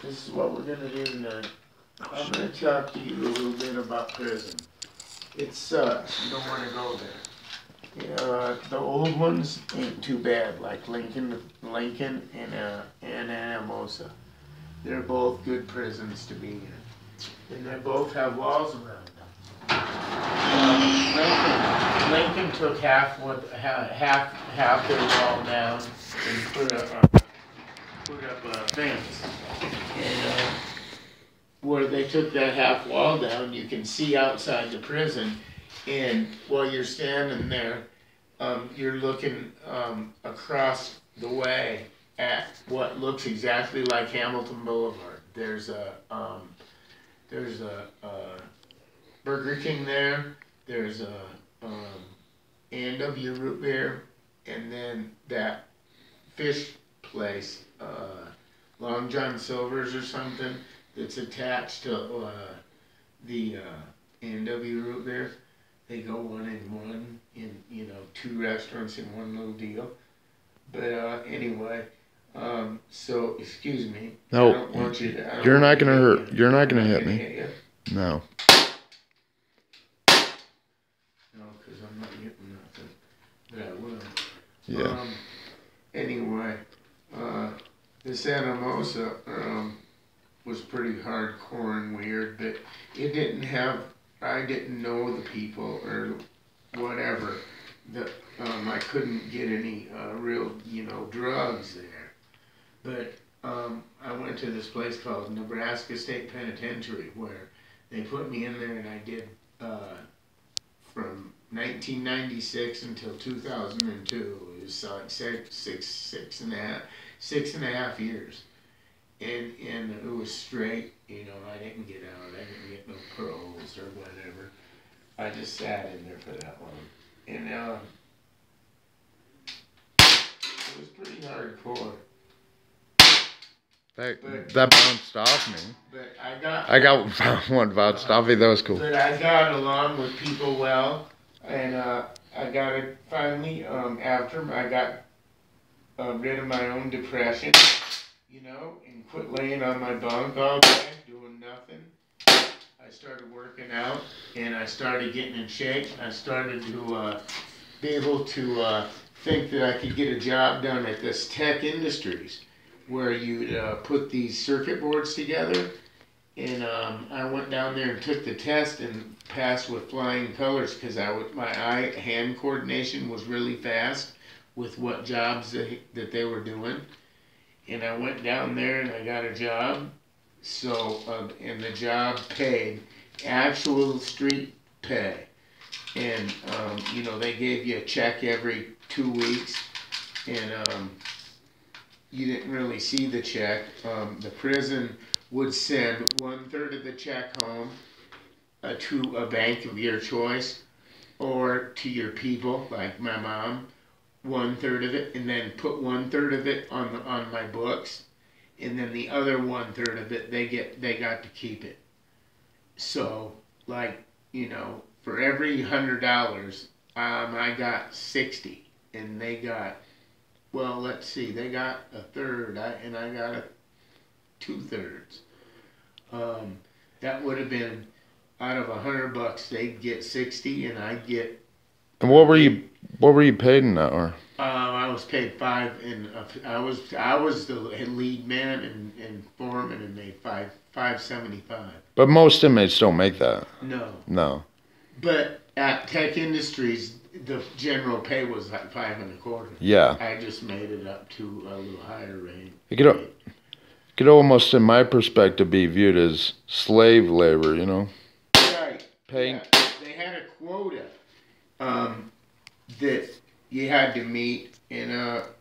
This is what we're gonna do tonight. I'm gonna talk to you a little bit about prison. It sucks. You don't want to go there. The old ones ain't too bad, like Lincoln and Anamosa. They're both good prisons to be in, and they both have walls around them. Lincoln took half their wall down and put up a fence. And where they took that half wall down, you can see outside the prison. And while you're standing there, you're looking across the way at what looks exactly like Hamilton Boulevard. There's a Burger King there. There's a A&W root beer, and then that fish place, Long John Silver's or something, that's attached to the A&W root beer. They go one in one in, two restaurants in one little deal. But anyway, so excuse me. No, I don't want you to, you're not gonna hurt. You're not gonna hit me. Hit you? No. No, because I'm not getting nothing. But I will. Yeah. Anyway, this Anamosa was pretty hardcore and weird, but it didn't have. I didn't know the people or whatever. That I couldn't get any real, drugs there. But I went to this place called Nebraska State Penitentiary where they put me in there, and I did from 1996 until 2002. It was like six and a half years. And it was straight, I didn't get out, I didn't get no paroles or whatever. I just sat in there for that long. And it was pretty hardcore. That bounced off me. But I got one bounced off me, that was cool. But I got along with people well, and I got it finally, after I got rid of my own depression. And quit laying on my bunk all day, doing nothing. I started working out, and I started getting in shape. I started to be able to think that I could get a job done at this Tech Industries, where you'd put these circuit boards together. And I went down there and took the test and passed with flying colors because my eye-hand coordination was really fast with what jobs that they were doing. And I went down there and I got a job. So, and the job paid actual street pay. And, they gave you a check every 2 weeks. And you didn't really see the check. The prison would send 1/3 of the check home to a bank of your choice or to your people, like my mom. 1/3 of it, and then put 1/3 of it on my books, and then the other 1/3 of it they got to keep it. So, for every $100, I got 60, and they got, they got 1/3, and I got 2/3. That would have been out of $100, they'd get 60, and I'd get. And what were you paid in that hour? I was paid $5, and I was the lead man and foreman, and made $5.75. But most inmates don't make that. No. But at Tech Industries, the general pay was like $5.25. Yeah. I just made it up to a little higher rate. It could almost, in my perspective, be viewed as slave labor. Right. Paying. Yeah. They had a quota that you had to meet, and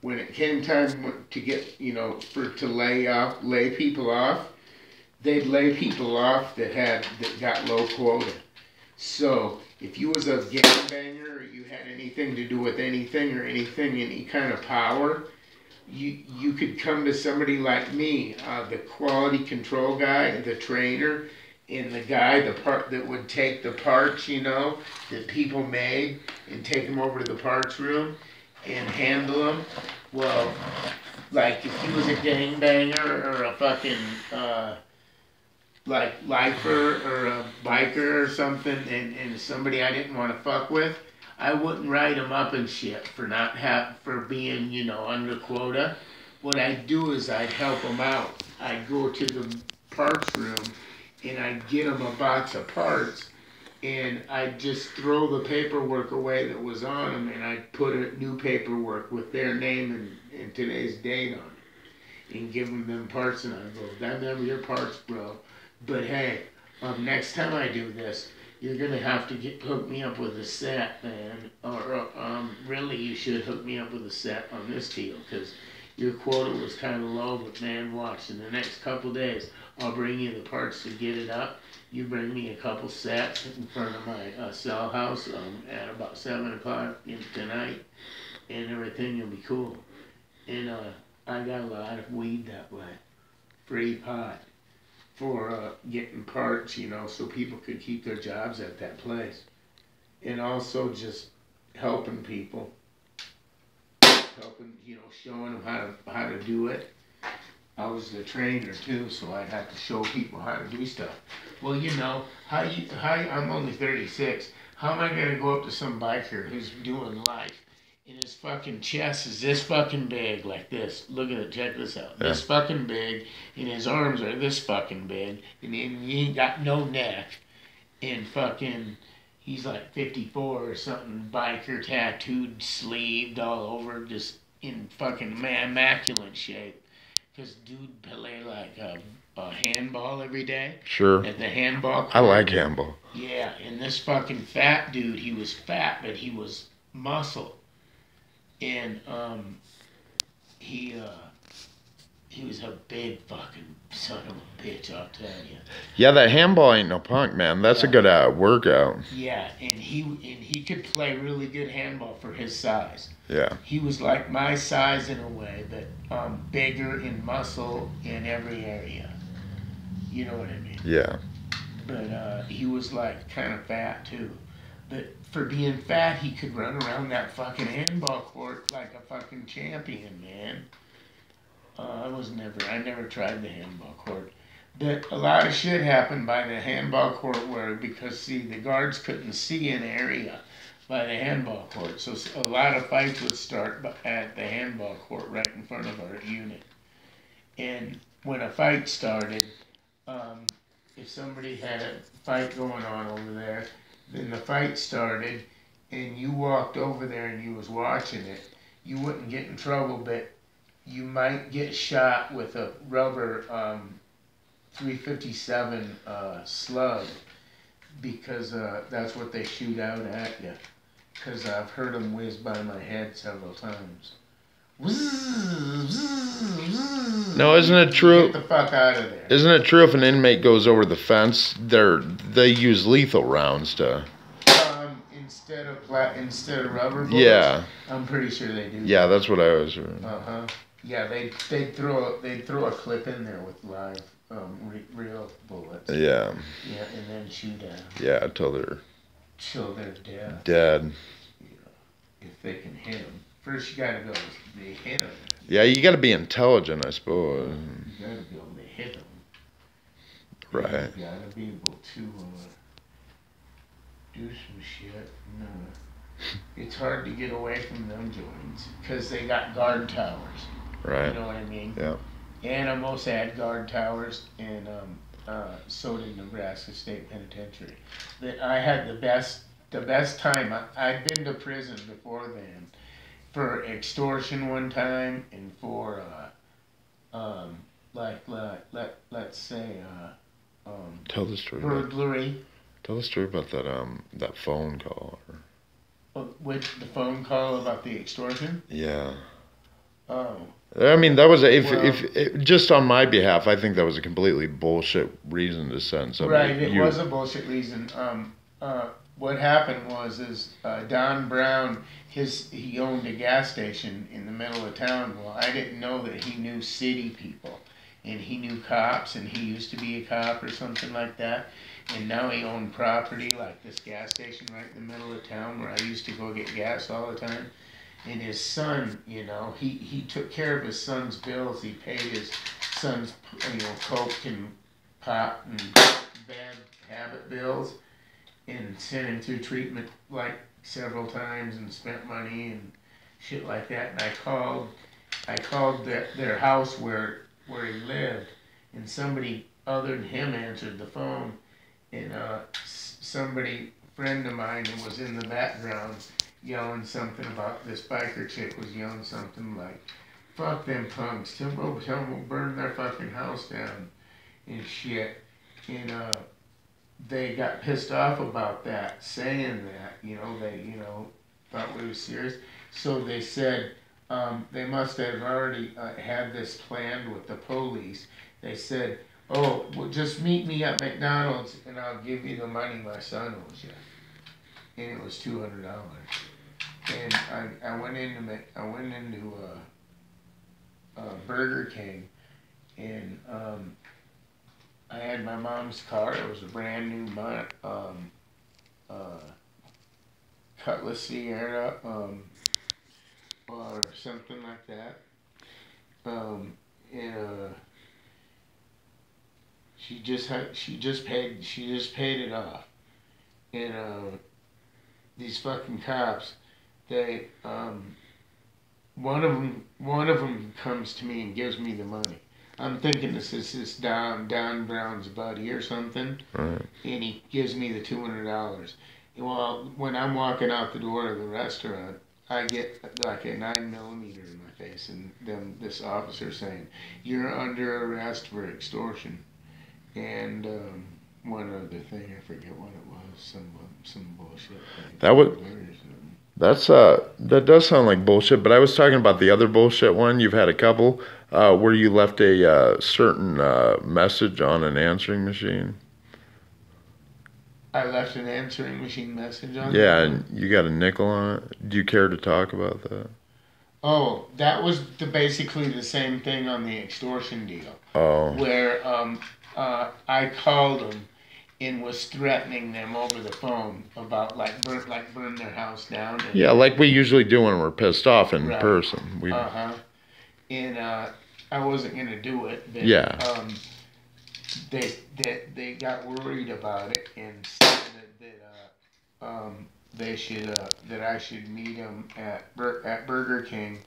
when it came time to get, to lay people off, they'd lay people off that got low quota. So if you was a gangbanger, or you had anything to do with anything or any kind of power, you could come to somebody like me, the quality control guy, the trainer, and the guy, that would take the parts, that people made, and take them over to the parts room, and handle them. Well, like if he was a gangbanger or a fucking like lifer or a biker or something, and somebody I didn't want to fuck with, I wouldn't write him up and shit for for being, you know, under quota. What I'd do is I'd help him out. I'd go to the parts room and I'd get him a box of parts, and I'd just throw the paperwork away that was on them, and I'd put a new paperwork with their name and today's date on it, and give them parts, and I'd go, them your parts, bro. But hey, next time I do this, you're gonna have to hook me up with a set, man. Or really, you should hook me up with a set on this deal, because your quota was kind of low. But man, watch, in the next couple days, I'll bring you the parts to get it up. You bring me a couple sets in front of my cell house at about 7 o'clock tonight, and everything will be cool. And I got a lot of weed that way, free pot, for getting parts, you know, so people could keep their jobs at that place. And also just helping people, you know, showing them how to do it. I was the trainer too, so I'd have to show people how to do stuff. Well, you know, I'm only 36. How am I gonna go up to some biker who's doing life, and his fucking chest is this fucking big, like this? Look at it, check this out. Yeah. This fucking big, and his arms are this fucking big, and he ain't got no neck, and fucking, he's like 54 or something, biker, tattooed, sleeved all over, just in fucking immaculate shape. Because dude play like a handball every day. Sure. At the handball court. I like handball. Yeah, and this fucking fat dude, he was fat, but he was muscle. And he was a big fucking son of a bitch, I'll tell you. Yeah, that handball ain't no punk, man. That's a good workout. Yeah, and he could play really good handball for his size. Yeah. He was like my size in a way, but bigger in muscle in every area. You know what I mean? Yeah. But he was like kind of fat too. But for being fat, he could run around that fucking handball court like a fucking champion, man. I never tried the handball court. But a lot of shit happened by the handball court because, see, the guards couldn't see an area by the handball court. So a lot of fights would start at the handball court right in front of our unit. And when a fight started, if somebody had a fight going on over there, then the fight started, and you walked over there and you was watching it, you wouldn't get in trouble, but you might get shot with a rubber 357 slug, because that's what they shoot out at you. Because I've heard them whiz by my head several times. No, isn't it true? Get the fuck out of there. Isn't it true if an inmate goes over the fence, they use lethal rounds to? Instead of rubber bullets. Yeah. I'm pretty sure they do. Yeah, that's what I was. Yeah, they'd throw a clip in there with live real bullets. Yeah. Yeah, and then shoot at them. Yeah, till they're dead. Dead. Yeah, if they can hit them. First, you gotta go. They hit them. Yeah, you gotta be intelligent, I suppose. You gotta be able to hit them. Right. You gotta be able to do some shit. No. It's hard to get away from them joints because they got guard towers. Right. You know what I mean? Yeah. Animals had guard towers, and so did Nebraska State Penitentiary. That I had the best time. I'd been to prison before then for extortion one time, and for let's say Tell the story. burglary. Tell the story about that phone call. Which the phone call about the extortion? Yeah. Oh. I mean, that was if just on my behalf, I think that was a completely bullshit reason to send somebody. Right, it was a bullshit reason. What happened was Don Brown, he owned a gas station in the middle of town. Well, I didn't know that he knew city people, and he knew cops, and he used to be a cop or something like that. And now he owned property like this gas station right in the middle of town where I used to go get gas all the time. And his son, you know, he took care of his son's bills. He paid his son's, you know, coke and pot and bad habit bills, and sent him through treatment like several times and spent money and shit like that. And I called their house where he lived, and somebody other than him answered the phone, and somebody, friend of mine, who was in the background yelling something about this biker chick was yelling something like, "Fuck them punks, tell them we'll burn their fucking house down," and shit. And they got pissed off about that, saying that, you know, they, you know, thought we were serious. So they said, they must have already had this planned with the police. They said, "Oh, well, just meet me at McDonald's and I'll give you the money my son owes you." And it was $200. And I went into Burger King, and I had my mom's car. It was a brand new Cutlass Sierra, or something like that. And she just paid it off. And these fucking cops, they one of them comes to me and gives me the money. I'm thinking this is this Don Brown's buddy or something, Right. and he gives me the $200. Well, when I'm walking out the door of the restaurant, I get like a 9mm in my face, and then this officer saying, "You're under arrest for extortion." And one other thing, I forget what it was, some bullshit thing. That does sound like bullshit, but I was talking about the other bullshit one. You've had a couple where you left a certain message on an answering machine. I left an answering machine message on. Yeah, and you got a nickel on it. Do you care to talk about that? Oh, that was basically the same thing on the extortion deal. Oh. Where I called them and was threatening them over the phone about burn their house down. And, yeah, like we usually do when we're pissed off in right. person. And I wasn't gonna do it. But, yeah. They got worried about it and said that I should meet them at Burger King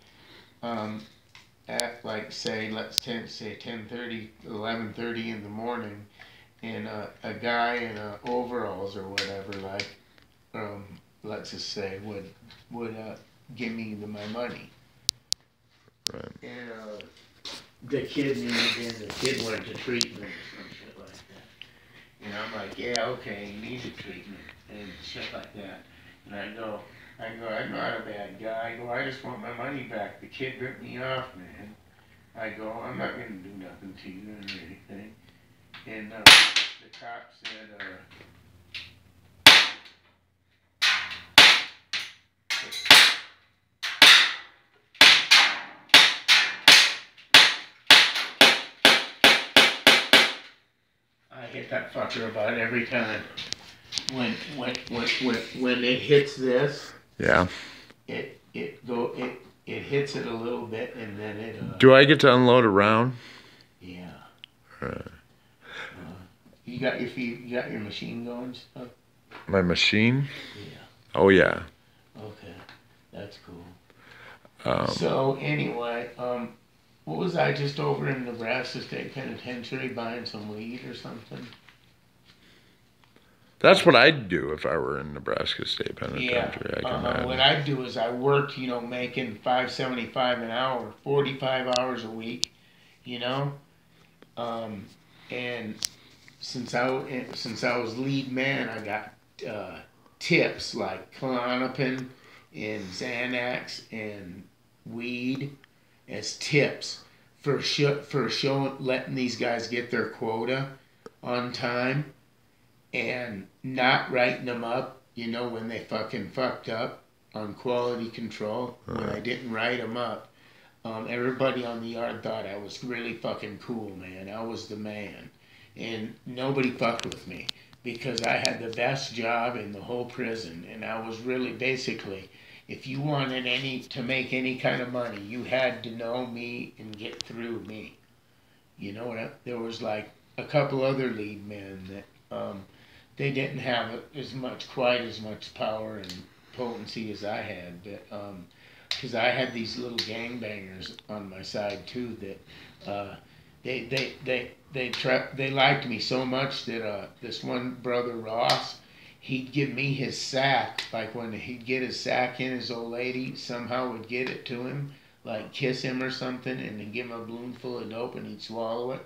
at like say 10:30, 11:30 in the morning, and a guy in overalls or whatever, like let's just say would give me my money. Right. And the kid went to treatment or some shit like that. And I'm like, yeah, okay, he needs a treatment and shit like that. And I go, I'm not a bad guy. I go, I just want my money back. The kid ripped me off, man. I go, I'm not gonna do nothing to you or anything. And the cop said, I hit that fucker about every time. When it hits this, yeah, it hits it a little bit, and then it. Do I get to unload a round? Yeah. Right. You got your machine going stuff? My machine? Yeah. Oh yeah. Okay, that's cool. So anyway, what was I just over in Nebraska State Penitentiary buying some weed or something? That's what I'd do if I were in Nebraska State Penitentiary. Yeah. I can imagine. What I'd do is I worked, making $5.75 an hour, 45 hours a week, and since I was lead man, I got tips like Klonopin and Xanax and weed as tips for showing, letting these guys get their quota on time and not writing them up, when they fucking fucked up on quality control. When I didn't write them up, everybody on the yard thought I was really fucking cool, man. I was the man. And nobody fucked with me because I had the best job in the whole prison, and I was really basically, if you wanted to make any kind of money, you had to know me and get through me. You know what? There was like a couple other lead men that they didn't have quite as much power and potency as I had, but because I had these little gangbangers on my side too that they liked me so much that this one brother Ross, he'd give me his sack, like when he'd get his sack in, his old lady somehow would get it to him, like kiss him or something, and then give him a balloon full of dope and he'd swallow it,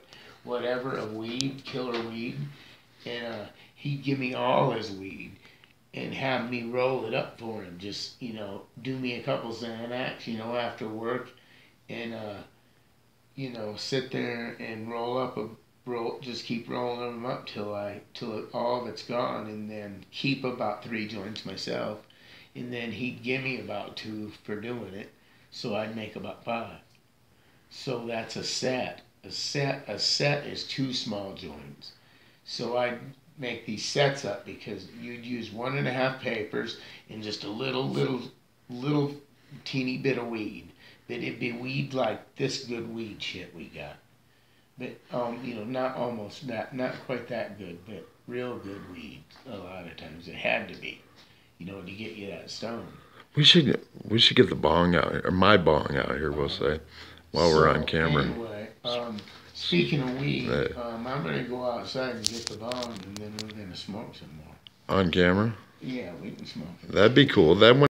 whatever, of weed, killer weed, and he'd give me all his weed and have me roll it up for him, just, do me a couple Xanax, after work, and, sit there and just keep rolling them up till all of it's gone, and then keep about 3 joints myself, and then he'd give me about 2 for doing it, so I'd make about 5. So that's a set. A set is 2 small joints. So I'd make these sets up because you'd use 1.5 papers and just a little teeny bit of weed. But it'd be weed like this good weed shit we got. But not quite that good, but real good weed. A lot of times it had to be, to get you that stone. We should get the bong out here, or my bong out here, we'll say, while we're on camera. Anyway, speaking of weed, I'm gonna go outside and get the bong, and then we're gonna smoke some more. On camera? Yeah, we can smoke it. That'd be cool. That one.